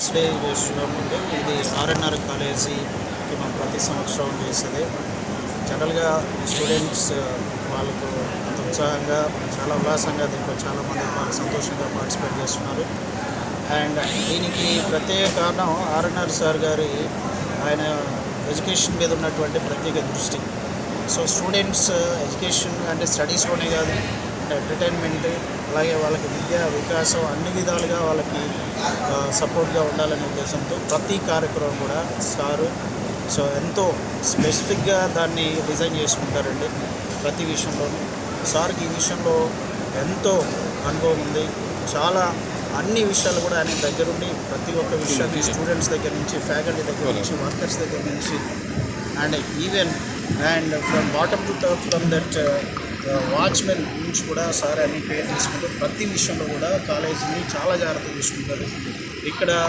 Stay చేస్తున్నామండి. ఇది RNR కాలేజీకి మనం ప్రతి సంవత్సరం చేసేది. జనరల్గా స్టూడెంట్స్ వాళ్ళకు అంత ఉత్సాహంగా చాలా ఉల్లాసంగా దీంట్లో చాలామంది సంతోషంగా పార్టిసిపేట్ చేస్తున్నారు. అండ్ దీనికి ప్రత్యేక కారణం ఆర్ఎన్ఆర్ సార్ గారి ఆయన ఎడ్యుకేషన్ మీద ఉన్నటువంటి ప్రత్యేక దృష్టి. సో స్టూడెంట్స్ ఎడ్యుకేషన్ అంటే స్టడీస్లోనే కాదు, ఎంటర్టైన్మెంట్, అలాగే వాళ్ళకి విద్యా వికాసం అన్ని విధాలుగా వాళ్ళకి సపోర్ట్గా ఉండాలనే ఉద్దేశంతో ప్రతి కార్యక్రమం కూడా సారు ఎంతో స్పెసిఫిక్గా దాన్ని డిజైన్ చేసుకుంటారండి. ప్రతి విషయంలోనూ సార్కి ఈ విషయంలో ఎంతో అనుభవం ఉంది. చాలా అన్ని విషయాలు కూడా ఆయన దగ్గరుండి ప్రతి ఒక్క విషయాన్ని స్టూడెంట్స్ దగ్గర నుంచి, ఫ్యాకల్టీ దగ్గర నుంచి, వర్కర్స్ దగ్గర నుంచి and even and from bottom to top from that watchmen నుంచి కూడా సార్ అన్ని కేర్ తీసుకుంటూ ప్రతి విషయంలో కూడా కాలేజీని చాలా జాగ్రత్తగా చూసుకుంటారు. ఇక్కడ